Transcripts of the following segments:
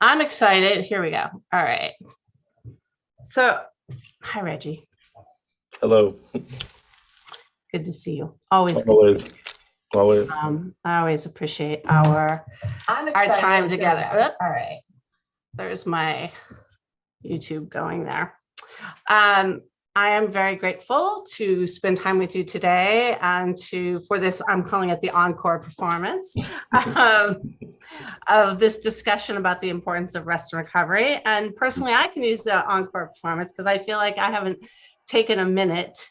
I'm excited. Here we go. All right. So, hi, Reggie. Hello. Good to see you. Always good. Always, always. I always appreciate our time together. All right. There's my YouTube going there. I am very grateful to spend time with you today and for this, I'm calling it the encore performance of this discussion about the importance of rest and recovery. And personally, I can use the encore performance because I feel like I haven't taken a minute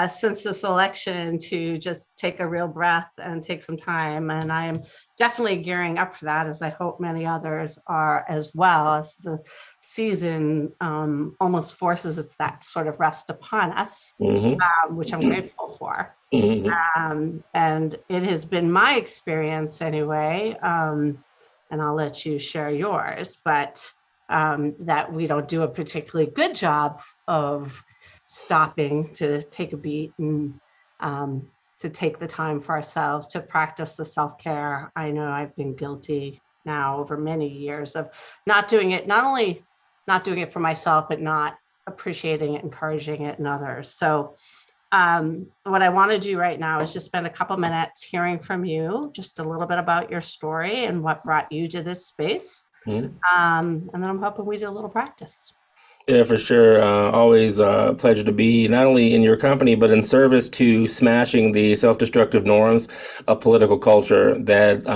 since this election to just take a real breath and take some time. And I am definitely gearing up for that, as I hope many others are as well, as the season almost forces its that sort of rest upon us, which I'm grateful for. And it has been my experience anyway, and I'll let you share yours, but that we don't do a particularly good job of stopping to take a beat and to take the time for ourselves to practice the self-care. I know I've been guilty now over many years of not doing it, not only not doing it for myself, but not appreciating it, encouraging it in others. So what I want to do right now is just spend a couple minutes hearing from you, just a little bit about your story and what brought you to this space. And then I'm hoping we do a little practice. Yeah, for sure. Always a pleasure to be not only in your company, but in service to smashing the self-destructive norms of political culture that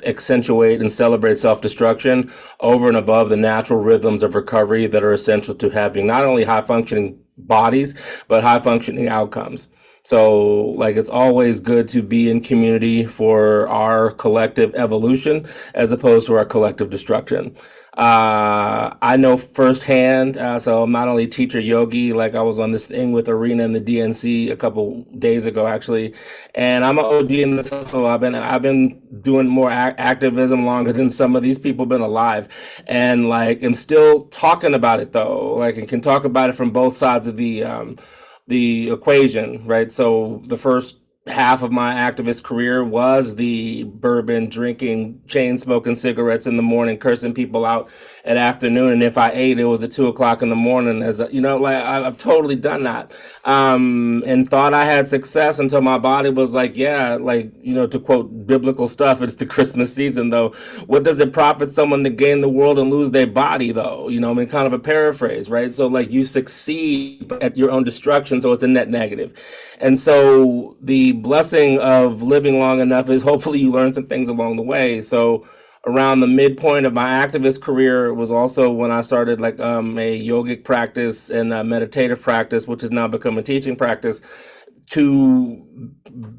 accentuate and celebrate self-destruction over and above the natural rhythms of recovery that are essential to having not only high-functioning bodies, but high-functioning outcomes. So, like, it's always good to be in community for our collective evolution as opposed to our collective destruction. I know firsthand, so I'm not only teacher yogi, like I was on this thing with Arena and the DNC a couple days ago, actually, and I'm an OG in this hustle. I've been doing more activism longer than some of these people been alive, and like I'm still talking about it though, like and can talk about it from both sides of the equation, right? So the first half of my activist career was the bourbon drinking, chain smoking cigarettes in the morning, cursing people out at afternoon. And if I ate, it was at 2 o'clock in the morning. Like I've totally done that, and thought I had success until my body was like, yeah, like, to quote biblical stuff, it's the Christmas season though. What does it profit someone to gain the world and lose their body though? Kind of a paraphrase, right? So like you succeed at your own destruction. So it's a net negative. And so the blessing of living long enough is hopefully you learn some things along the way. So around the midpoint of my activist career was also when I started like a yogic practice and a meditative practice, which has now become a teaching practice, to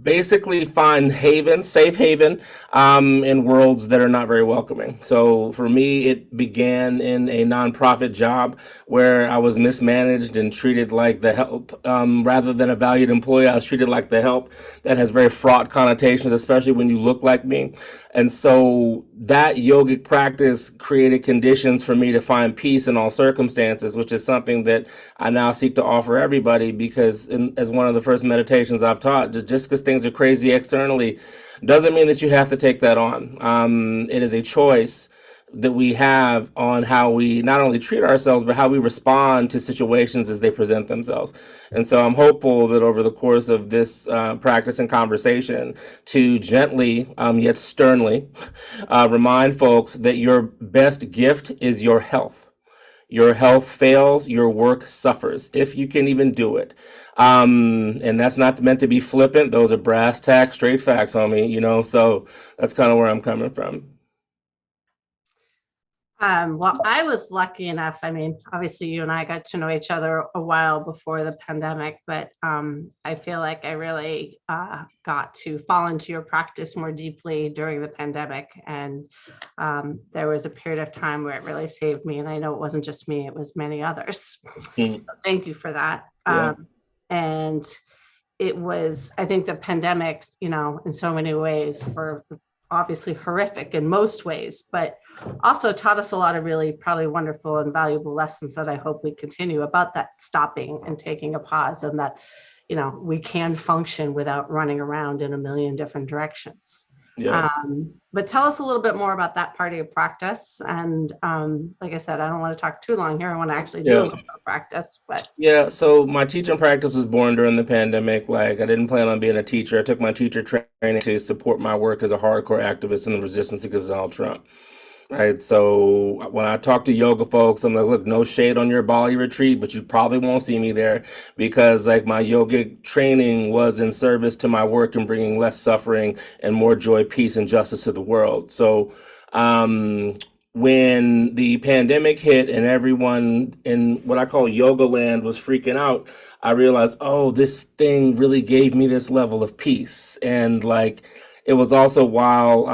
basically find safe haven, in worlds that are not very welcoming. So for me, it began in a nonprofit job where I was mismanaged and treated like the help, rather than a valued employee. I was treated like the help. That has very fraught connotations, especially when you look like me. And so that yogic practice created conditions for me to find peace in all circumstances, which is something that I now seek to offer everybody, because as one of the first meditations I've taught, just because things are crazy externally doesn't mean that you have to take that on. It is a choice that we have on how we not only treat ourselves, but how we respond to situations as they present themselves. And so I'm hopeful that over the course of this practice and conversation to gently, yet sternly, remind folks that your best gift is your health. Your health fails, your work suffers, if you can even do it. And that's not meant to be flippant. Those are brass tacks, straight facts, homie, so that's kind of where I'm coming from. Well, I was lucky enough. I mean, obviously, you and I got to know each other a while before the pandemic, but I feel like I really got to fall into your practice more deeply during the pandemic. And there was a period of time where it really saved me. And I know it wasn't just me, it was many others. So thank you for that. Yeah. And it was, I think the pandemic, in so many ways were obviously horrific in most ways, but also taught us a lot of really probably wonderful and valuable lessons that I hope we continue about that stopping and taking a pause, and that, we can function without running around in a million different directions. Yeah. But tell us a little bit more about that part of your practice. And like I said, I don't want to talk too long here. I want to actually do a Yeah. little bit of practice, but Yeah, so my teaching practice was born during the pandemic. Like, I didn't plan on being a teacher. I took my teacher training to support my work as a hardcore activist in the resistance against Donald Trump. Right. So when I talk to yoga folks, I'm like, look, no shade on your Bali retreat, but you probably won't see me there because like my yogic training was in service to my work and bringing less suffering and more joy, peace, and justice to the world. So, um, when the pandemic hit and everyone in what I call yoga land was freaking out, I realized, oh, this thing really gave me this level of peace. And like, it was also while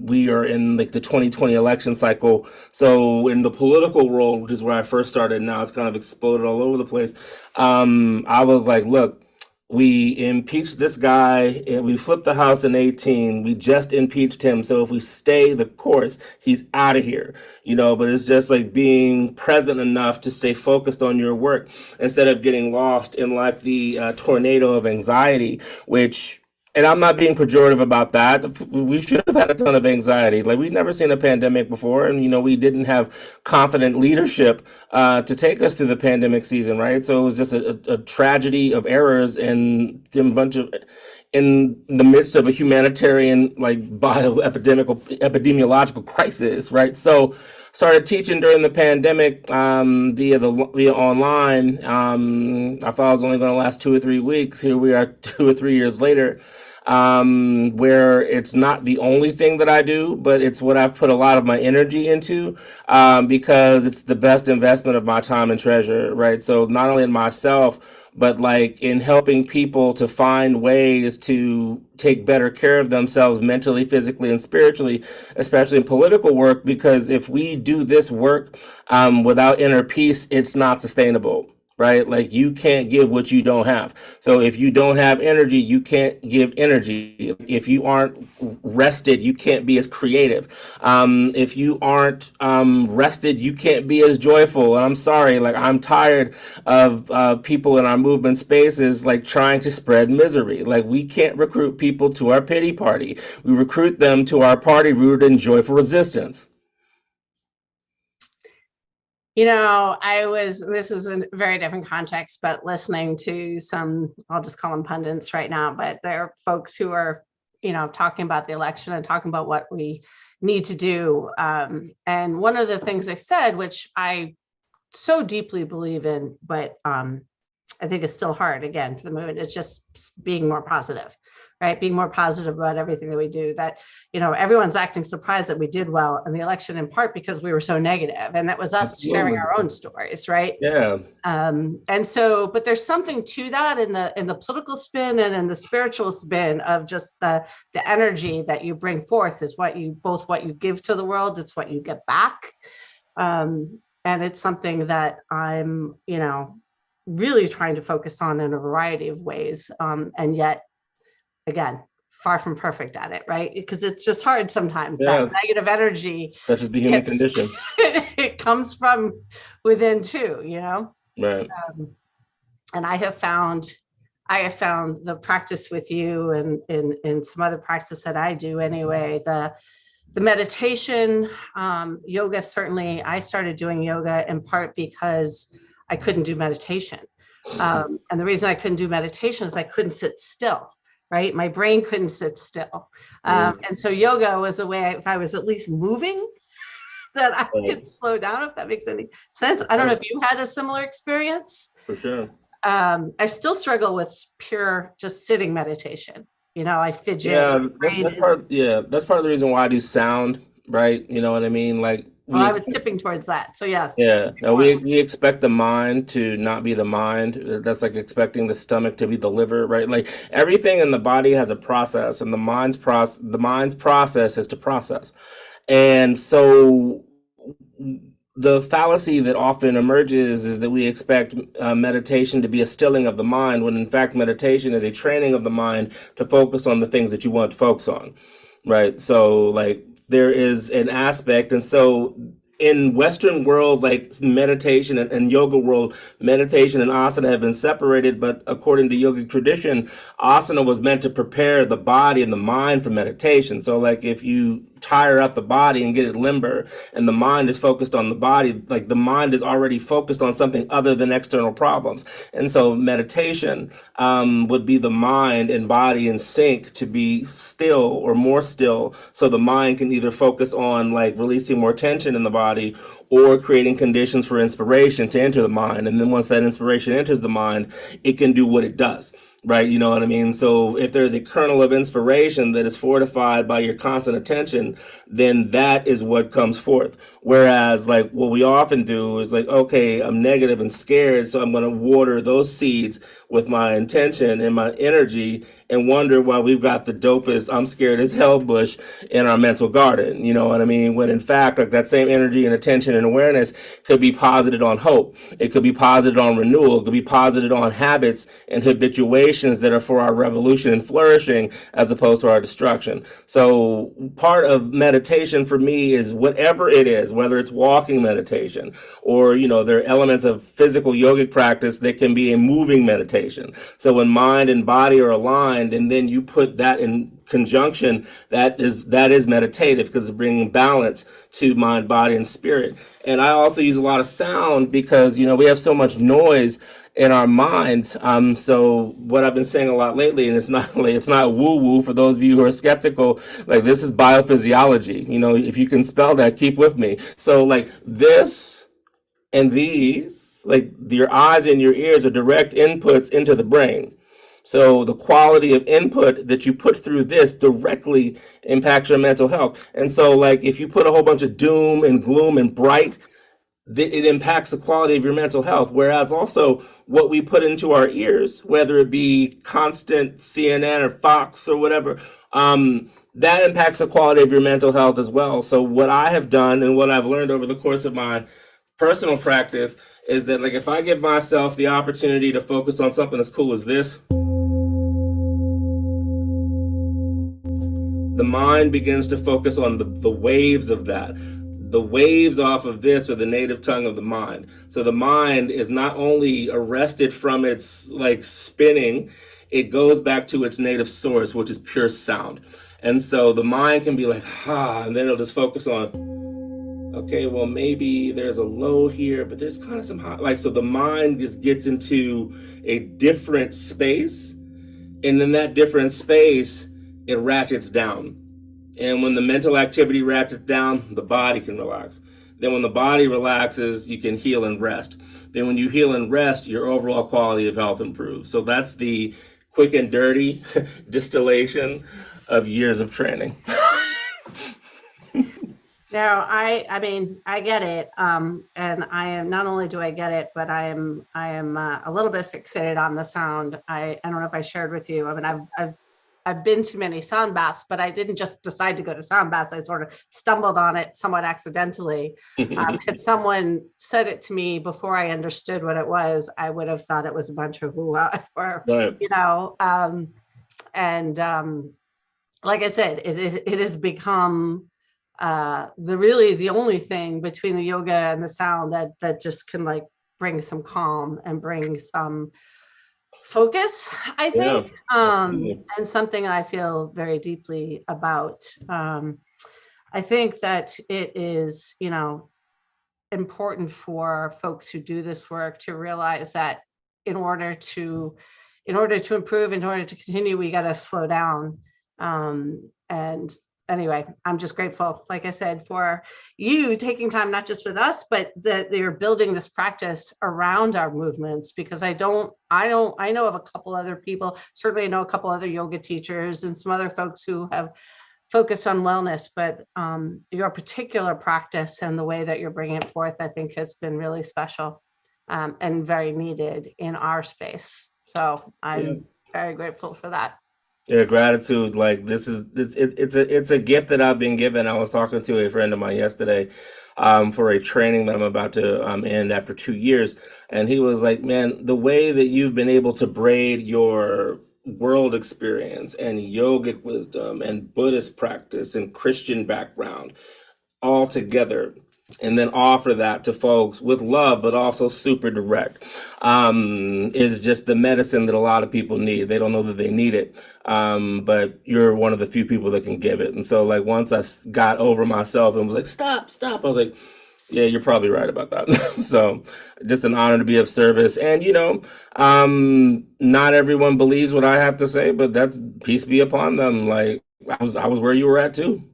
we are in like the 2020 election cycle. So in the political world, which is where I first started, now it's kind of exploded all over the place. I was like, look, we impeached this guy and we flipped the House in 18. We just impeached him. So if we stay the course, he's out of here, but it's just like being present enough to stay focused on your work instead of getting lost in like the tornado of anxiety, which and I'm not being pejorative about that. We should have had a ton of anxiety. Like we've never seen a pandemic before, and we didn't have confident leadership to take us through the pandemic season, right? So it was just a tragedy of errors and a bunch of in the midst of a humanitarian like epidemiological crisis, right? So started teaching during the pandemic via online. I thought I was only going to last 2 or 3 weeks. Here we are 2 or 3 years later, where it's not the only thing that I do, but it's what I've put a lot of my energy into, because it's the best investment of my time and treasure, right? So not only in myself, but like in helping people to find ways to take better care of themselves mentally, physically, and spiritually, especially in political work, because if we do this work without inner peace, it's not sustainable. Right? Like you can't give what you don't have. So if you don't have energy, you can't give energy. If you aren't rested, you can't be as creative. If you aren't rested, you can't be as joyful. And I'm sorry, like I'm tired of people in our movement spaces like trying to spread misery. Like we can't recruit people to our pity party. We recruit them to our party rooted in joyful resistance. This is a very different context, but listening to some, I'll just call them pundits right now, but there are folks who are, talking about the election and talking about what we need to do. And one of the things they said, which I so deeply believe in, but I think it's still hard again for the movement, it's just being more positive. Right, being more positive about everything that we do, that, everyone's acting surprised that we did well in the election, in part because we were so negative, and that was us sharing our own stories, right? Yeah. And so, but there's something to that in the political spin and in the spiritual spin of just the energy that you bring forth is what you give to the world, it's what you get back. And it's something that I'm, really trying to focus on in a variety of ways. And yet, again, far from perfect at it, right? Because it's just hard sometimes. Yeah. That negative energy, such as the human condition, it comes from within too, Right. And I have found the practice with you and in some other practice that I do anyway, the meditation, yoga. Certainly, I started doing yoga in part because I couldn't do meditation, and the reason I couldn't do meditation is I couldn't sit still. Right, my brain couldn't sit still, and so yoga was a way, if I was at least moving, that I could slow down. If that makes any sense. I don't know if you had a similar experience. For sure. I still struggle with pure just sitting meditation. I fidget. Yeah, that's part of the reason why I do sound. Right, you know what I mean? Like. Well, I was tipping towards that. So yes. Yeah. No, we expect the mind to not be the mind. That's like expecting the stomach to be the liver, right? Like everything in the body has a process, and the mind's process is to process. And so the fallacy that often emerges is that we expect meditation to be a stilling of the mind, when in fact meditation is a training of the mind to focus on the things that you want to focus on, right? So like there is an aspect, and so in Western world, like meditation and yoga world, meditation and asana have been separated. But according to yogic tradition, asana was meant to prepare the body and the mind for meditation. So like if you tire up the body and get it limber, and the mind is focused on the body, like the mind is already focused on something other than external problems. And so meditation would be the mind and body in sync to be still or more still, so the mind can either focus on like releasing more tension in the body or creating conditions for inspiration to enter the mind. And then once that inspiration enters the mind, it can do what it does. Right, you know what I mean? So if there's a kernel of inspiration that is fortified by your constant attention, then that is what comes forth. Whereas like what we often do is like, okay, I'm negative and scared, so I'm going to water those seeds with my intention and my energy, and wonder why we've got the dopest I'm scared as hell bush in our mental garden. You know what I mean? When in fact, like that same energy and attention and awareness could be posited on hope. It could be posited on renewal. It could be posited on habits and habituation that are for our revolution and flourishing as opposed to our destruction. So part of meditation for me is whatever it is, whether it's walking meditation or, you know, there are elements of physical yogic practice that can be a moving meditation. So when mind and body are aligned and then you put that in conjunction, that is meditative because it's bringing balance to mind, body, and spirit. And I also use a lot of sound because, you know, we have so much noise in our minds. So what I've been saying a lot lately, and it's not woo woo for those of you who are skeptical, like this is biophysiology. You know, if you can spell that, keep with me. So like this and these, like your eyes and your ears are direct inputs into the brain. So the quality of input that you put through this directly impacts your mental health. And so like if you put a whole bunch of doom and gloom and bright, it impacts the quality of your mental health. Whereas also what we put into our ears, whether it be constant CNN or Fox or whatever, that impacts the quality of your mental health as well. So what I have done and what I've learned over the course of my personal practice is that like if I give myself the opportunity to focus on something as cool as this, the mind begins to focus on the waves of that. The waves off of this are the native tongue of the mind. So the mind is not only arrested from its like spinning, it goes back to its native source, which is pure sound. And so the mind can be like, and then it'll just focus on, okay, well, maybe there's a low here, but there's kind of some high. Like, so the mind just gets into a different space. And in that different space, it ratchets down. And when the mental activity ratchets down, the body can relax. Then when the body relaxes, you can heal and rest. Then when you heal and rest, your overall quality of health improves. So that's the quick and dirty distillation of years of training. No, I mean, I get it. And I am, not only do I get it, but I am a little bit fixated on the sound. I don't know if I shared with you. I mean, I've been to many sound baths, but I didn't just decide to go to sound baths. I sort of stumbled on it somewhat accidentally. Had someone said it to me before I understood what it was, I would have thought it was a bunch of hoo-ha, or, right. You know, like I said, it has become the only thing between the yoga and the sound that just can like bring some calm and bring some focus, I think, and something I feel very deeply about. I think that it is, you know, important for folks who do this work to realize that in order to improve, in order to continue, we got to slow down. And anyway, I'm just grateful, like I said, for you taking time, not just with us, but that they're building this practice around our movements, because I know of a couple other people, certainly I know a couple other yoga teachers and some other folks who have focused on wellness, but your particular practice and the way that you're bringing it forth, I think has been really special and very needed in our space. So I'm very grateful for that. Yeah, gratitude. Like it's a gift that I've been given. I was talking to a friend of mine yesterday for a training that I'm about to end after 2 years, and he was like, "Man, the way that you've been able to braid your world experience and yogic wisdom and Buddhist practice and Christian background all together and then offer that to folks with love, but also super direct, is just the medicine that a lot of people need. They don't know that they need it, but you're one of the few people that can give it. And so, like, once got over myself and was like, stop, stop, I was like, yeah, you're probably right about that. So, just an honor to be of service. And, not everyone believes what I have to say, but that's peace be upon them. Like, I was where you were at too.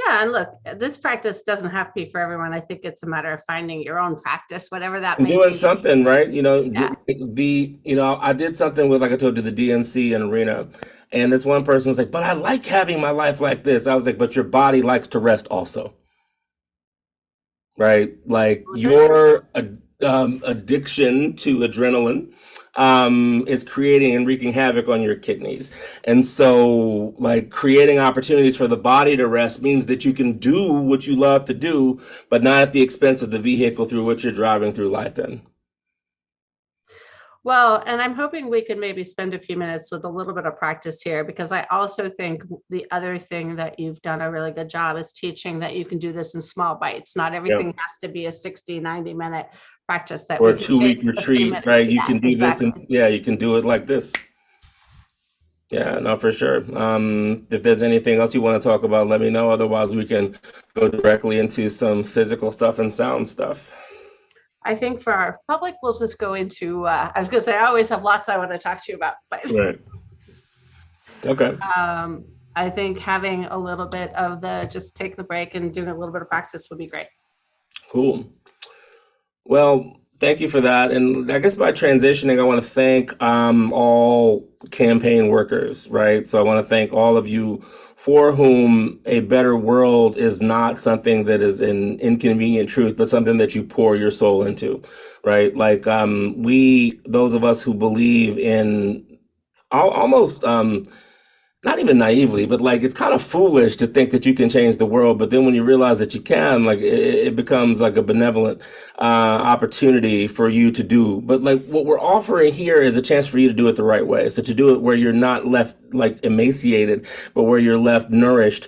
Yeah, and look, this practice doesn't have to be for everyone. I think it's a matter of finding your own practice, whatever that And may doing be. something, right? Yeah. I did something with, like I told you, the DNC and arena, and this one person's like, but I like having my life like this. I was like, but your body likes to rest also, right? Like Mhm. your addiction to adrenaline is creating and wreaking havoc on your kidneys. And so, like, creating opportunities for the body to rest means that you can do what you love to do, but not at the expense of the vehicle through which you're driving through life in. Well, and I'm hoping we could maybe spend a few minutes with a little bit of practice here, because I also think the other thing that you've done a really good job is teaching that you can do this in small bites. Not Yeah. everything has to be a 60, 90-minute practice, that Or we a can 2 week take a few retreat, minutes. right? You Yeah, can do this, and exactly. yeah, you can do it like this. Yeah, no, for sure. If there's anything else you want to talk about, let me know. Otherwise, we can go directly into some physical stuff and sound stuff. I think for our public, we'll just go into, I was gonna say, I always have lots I want to talk to you about, but Right. Okay. um, I think having a little bit of the, just take the break and doing a little bit of practice would be great. Cool. Well, thank you for that. And I guess by transitioning, I want to thank all campaign workers, right? So I want to thank all of you for whom a better world is not something that is an inconvenient truth, but something that you pour your soul into, right? Like those of us who believe in almost not even naively, but like it's kind of foolish to think that you can change the world. But then when you realize that you can, like it becomes like a benevolent opportunity for you to do. But like what we're offering here is a chance for you to do it the right way. So to do it where you're not left like emaciated, but where you're left nourished,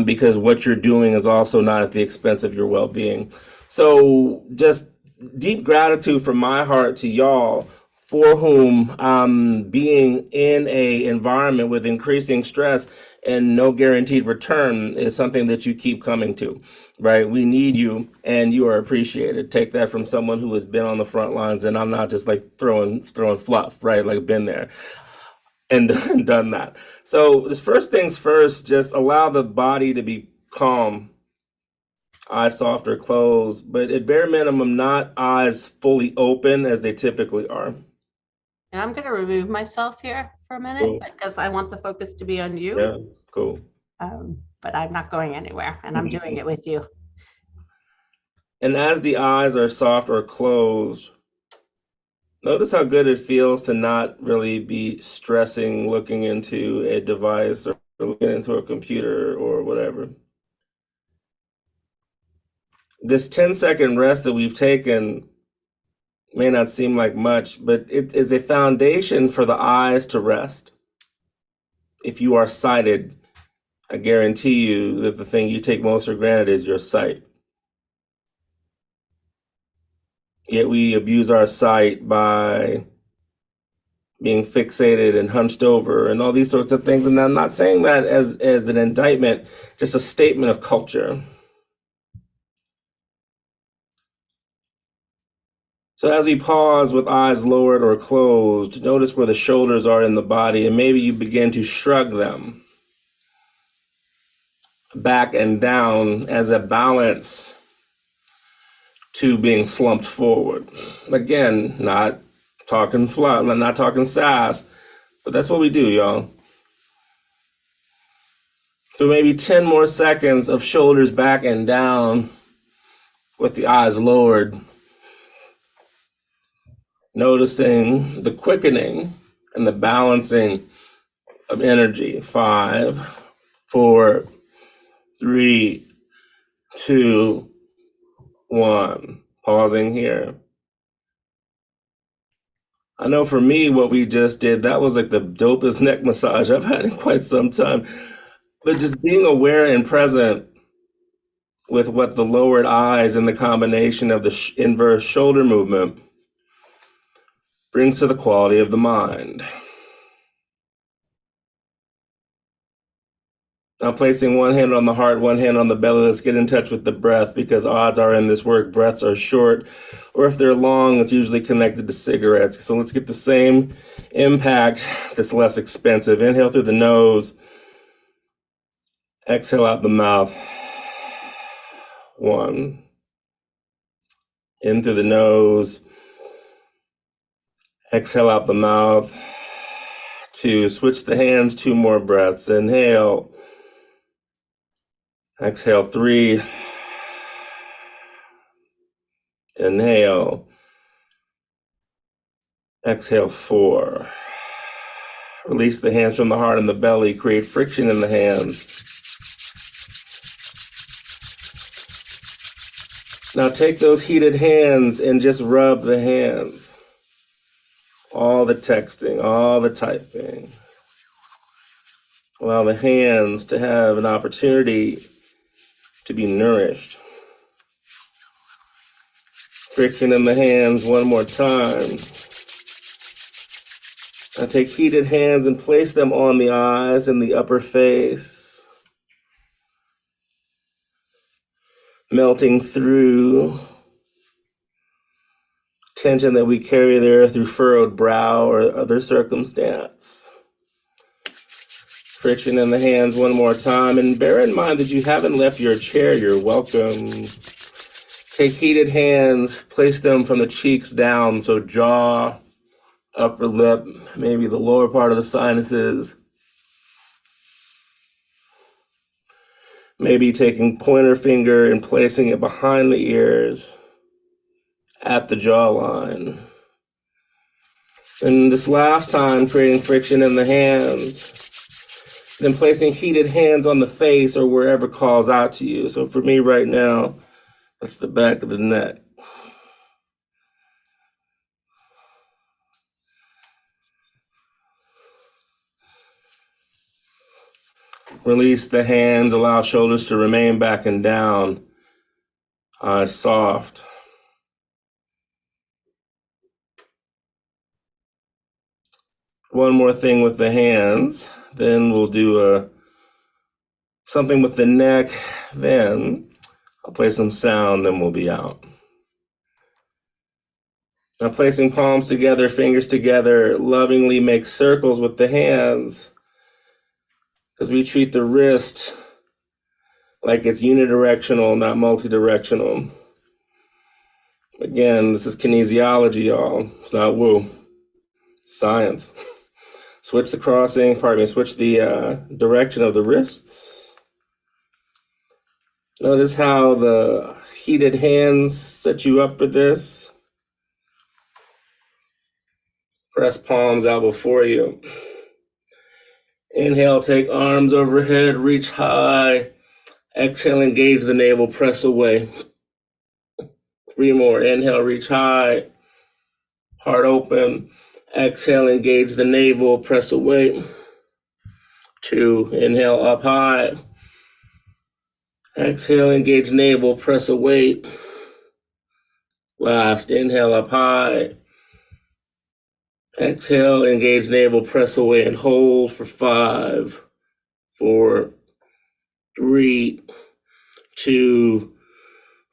because what you're doing is also not at the expense of your well-being. So just deep gratitude from my heart to y'all for whom being in a environment with increasing stress and no guaranteed return is something that you keep coming to, right? We need you and you are appreciated. Take that from someone who has been on the front lines, and I'm not just like throwing fluff, right? Like been there and done that. So this first things first, just allow the body to be calm, eyes soft or closed, but at bare minimum, not eyes fully open as they typically are. And I'm going to remove myself here for a minute Cool. because I want the focus to be on you. Yeah, cool. But I'm not going anywhere, and I'm doing it with you. And as the eyes are soft or closed, notice how good it feels to not really be stressing, looking into a device or looking into a computer or whatever. This 10-second rest that we've taken may not seem like much, but it is a foundation for the eyes to rest. If you are sighted, I guarantee you that the thing you take most for granted is your sight. Yet we abuse our sight by being fixated and hunched over and all these sorts of things. And I'm not saying that as an indictment, just a statement of culture. So as we pause with eyes lowered or closed, notice where the shoulders are in the body, and maybe you begin to shrug them back and down as a balance to being slumped forward. Again, not talking fluff, not talking sass, but that's what we do, y'all. So maybe 10 more seconds of shoulders back and down with the eyes lowered, noticing the quickening and the balancing of energy. 5, 4, 3, 2, 1. Pausing here. I know for me, what we just did, that was like the dopest neck massage I've had in quite some time. But just being aware and present with what the lowered eyes and the combination of the inverse shoulder movement brings to the quality of the mind. Now, placing one hand on the heart, one hand on the belly, let's get in touch with the breath, because odds are in this work, breaths are short, or if they're long, it's usually connected to cigarettes. So let's get the same impact that's less expensive. Inhale through the nose, exhale out the mouth. 1. In through the nose, exhale out the mouth. 2. Switch the hands, 2 more breaths. Inhale. Exhale. 3. Inhale. Exhale. 4. Release the hands from the heart and the belly. Create friction in the hands. Now take those heated hands and just rub the hands. All the texting, all the typing. Allow the hands to have an opportunity to be nourished. Friction in the hands one more time. Now take heated hands and place them on the eyes and the upper face. Melting through tension that we carry there through furrowed brow or other circumstance. Friction in the hands one more time. And bear in mind that you haven't left your chair. You're welcome. Take heated hands, place them from the cheeks down, so jaw, upper lip, maybe the lower part of the sinuses. Maybe taking pointer finger and placing it behind the ears at the jawline. And this last time, creating friction in the hands. Then placing heated hands on the face or wherever calls out to you. So for me right now, that's the back of the neck. Release the hands, allow shoulders to remain back and down. Eyes soft. One more thing with the hands, then we'll do something with the neck, then I'll play some sound, then we'll be out. Now placing palms together, fingers together, lovingly make circles with the hands, because we treat the wrist like it's unidirectional, not multidirectional. Again, this is kinesiology, y'all. It's not woo. Science. Switch the switch the direction of the wrists. Notice how the heated hands set you up for this. Press palms out before you. Inhale, take arms overhead, reach high. Exhale, engage the navel, press away. 3 more. Inhale, reach high. Heart open. Exhale, engage the navel, press away. 2. Inhale, up high. Exhale, engage navel, press away. Last. Inhale, up high. Exhale, engage navel, press away, and hold for 5, 4, 3, 2,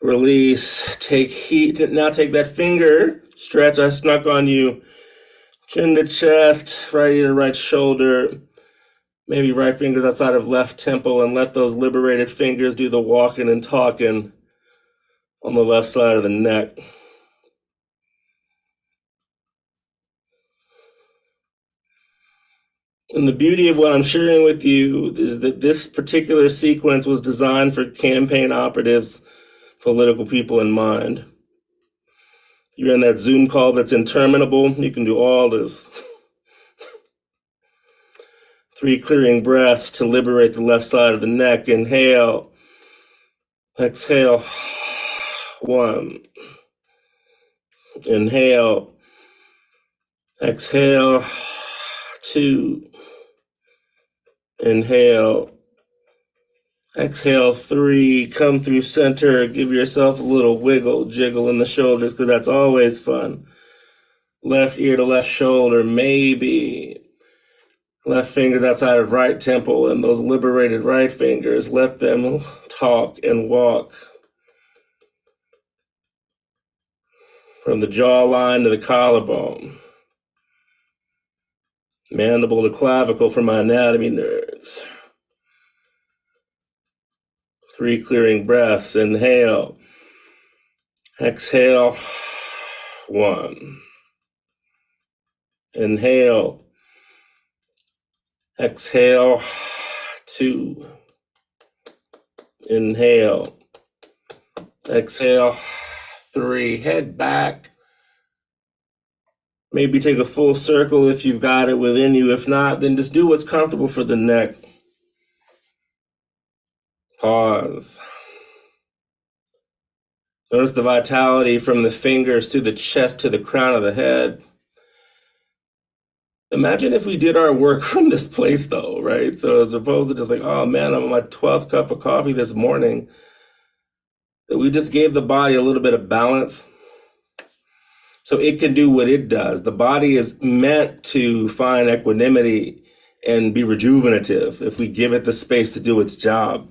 release. Take heat. Now take that finger, stretch. I snuck on you. Chin to chest, right ear, right shoulder. Maybe right fingers outside of left temple, and let those liberated fingers do the walking and talking on the left side of the neck. And the beauty of what I'm sharing with you is that this particular sequence was designed for campaign operatives, political people in mind. You're in that Zoom call that's interminable, you can do all this. 3 clearing breaths to liberate the left side of the neck. Inhale. Exhale. 1. Inhale. Exhale. 2. Inhale. Exhale 3, come through center, give yourself a little wiggle, jiggle in the shoulders, because that's always fun. Left ear to left shoulder, maybe. Left fingers outside of right temple, and those liberated right fingers, let them talk and walk. From the jawline to the collarbone. Mandible to clavicle for my anatomy nerds. 3 clearing breaths. Inhale. Exhale. 1. Inhale. Exhale. 2. Inhale. Exhale. 3. Head back. Maybe take a full circle if you've got it within you. If not, then just do what's comfortable for the neck. Pause. Notice the vitality from the fingers through the chest to the crown of the head. Imagine if we did our work from this place, though, right? So as opposed to just like, oh man, I'm on my 12th cup of coffee this morning, that we just gave the body a little bit of balance so it can do what it does. The body is meant to find equanimity and be rejuvenative if we give it the space to do its job.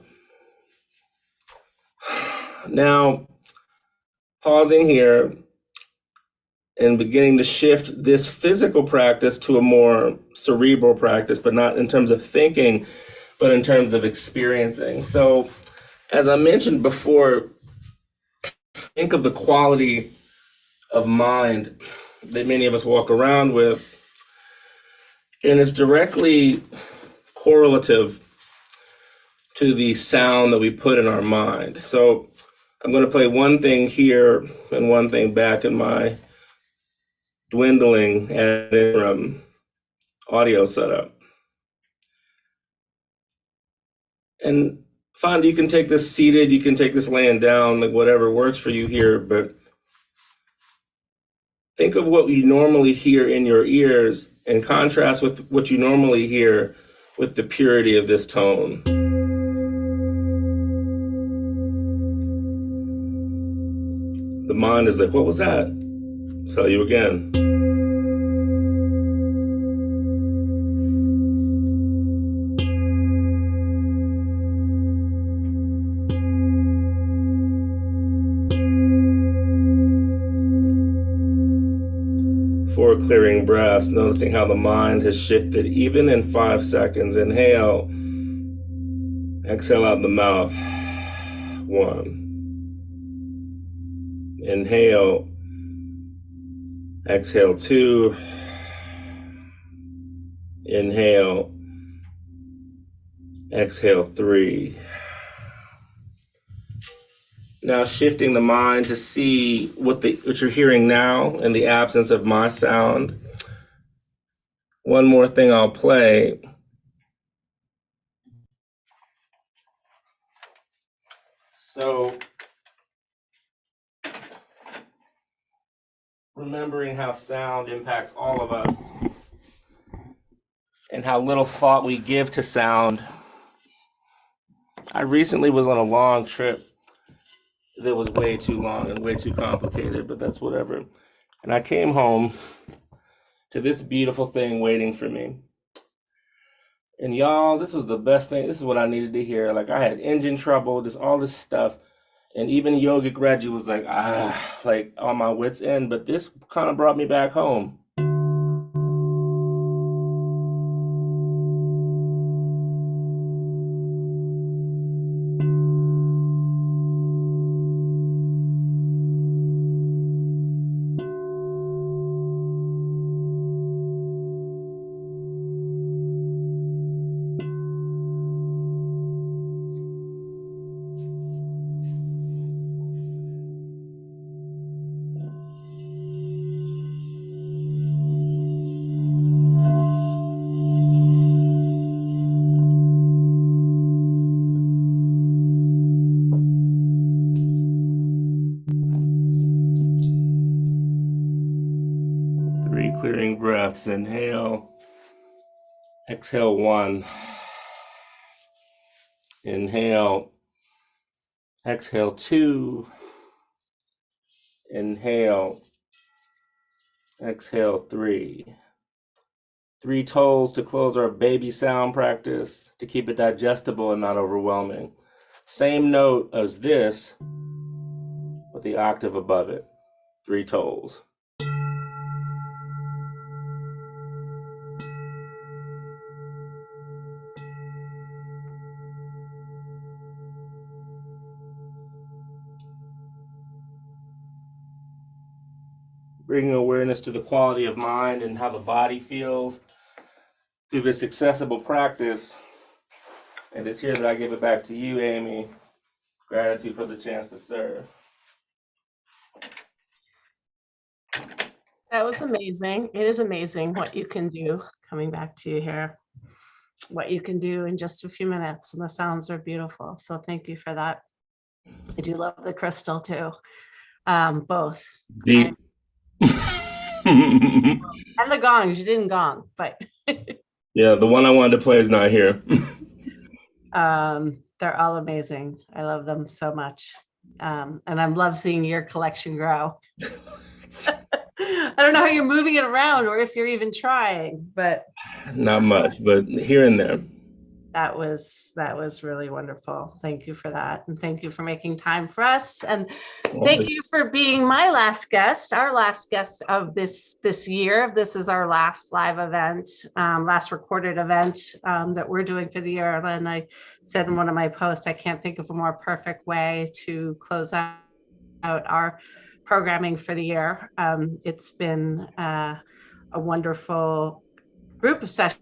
Now, pausing here and beginning to shift this physical practice to a more cerebral practice, but not in terms of thinking, but in terms of experiencing. So, as I mentioned before, think of the quality of mind that many of us walk around with, and it's directly correlative to the sound that we put in our mind. So I'm going to play one thing here and one thing back in my dwindling and audio setup. And find you can take this seated, you can take this laying down, like whatever works for you here, but think of what you normally hear in your ears and contrast with what you normally hear with the purity of this tone. The mind is like, what was that? I'll tell you again. For clearing breaths, noticing how the mind has shifted even in 5 seconds. Inhale, exhale out the mouth. 1. Inhale, exhale 2. Inhale, exhale 3. Now shifting the mind to see what you're hearing now in the absence of my sound. One more thing I'll play. So remembering how sound impacts all of us and how little thought we give to sound. I recently was on a long trip that was way too long and way too complicated, but that's whatever. And I came home to this beautiful thing waiting for me. And y'all, this was the best thing. This is what I needed to hear. Like, I had engine trouble, just all this stuff. And even Yogic Reggie was like, like on my wits end, but this kind of brought me back home. Clearing breaths. Inhale. Exhale 1. Inhale. Exhale 2. Inhale. Exhale 3. 3 tolls to close our baby sound practice to keep it digestible and not overwhelming. Same note as this, but the octave above it. 3 tolls. Bringing awareness to the quality of mind and how the body feels through this accessible practice. And it's here that I give it back to you, Amy. Gratitude for the chance to serve. That was amazing. It is amazing what you can do, coming back to you here, what you can do in just a few minutes, and the sounds are beautiful. So thank you for that. I do love the crystal too. Both. Deep. And the gongs, you didn't gong, but Yeah, the one I wanted to play is not here. they're all amazing. I love them so much. And I love seeing your collection grow. I don't know how you're moving it around or if you're even trying, but Not much, but here and there. that was really wonderful. Thank you for that. And thank you for making time for us. And thank you for being my last guest, our last guest of this year. This is our last live event, last recorded event that we're doing for the year. And I said in one of my posts, I can't think of a more perfect way to close out our programming for the year. It's been a wonderful group of sessions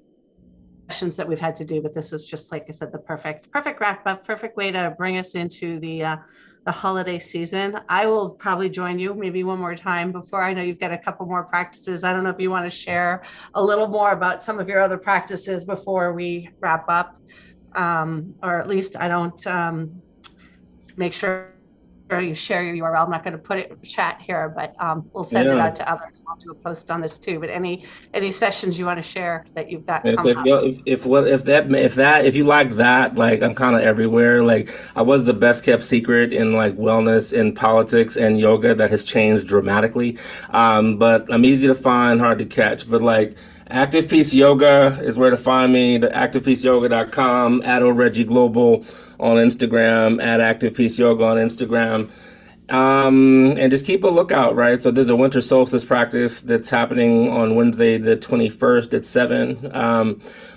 that we've had to do, but this was just, like I said, the perfect wrap up, perfect way to bring us into the holiday season. I will probably join you maybe one more time before. I know you've got a couple more practices. I don't know if you want to share a little more about some of your other practices before we wrap up, or at least I don't make sure you share your URL. I'm not going to put it in the chat here, but we'll send it out to others. I'll do a post on this too. But any sessions you want to share that you've got So if you like that, like I'm kind of everywhere. Like I was the best kept secret in like wellness and politics and yoga that has changed dramatically. But I'm easy to find, hard to catch. But like Active Peace Yoga is where to find me. The activepeaceyoga.com, @Reggie Global on Instagram, @Active Peace Yoga on Instagram. And just keep a lookout, right? So there's a winter solstice practice that's happening on Wednesday, the 21st at 7.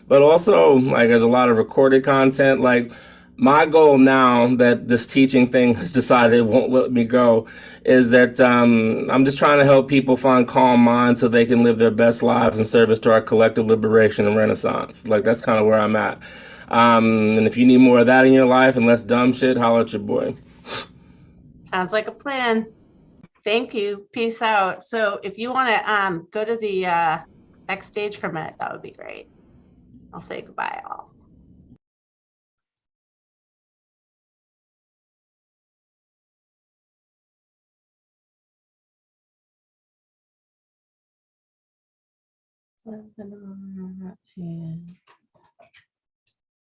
But also, like, there's a lot of recorded content. Like, my goal now that this teaching thing has decided it won't let me go is that I'm just trying to help people find calm minds so they can live their best lives in service to our collective liberation and renaissance. Like, that's kind of where I'm at. And if you need more of that in your life and less dumb shit, holler at your boy. Sounds like a plan. Thank you. Peace out. So if you want to go to the next stage for a minute, that would be great. I'll say goodbye all.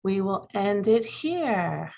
We will end it here.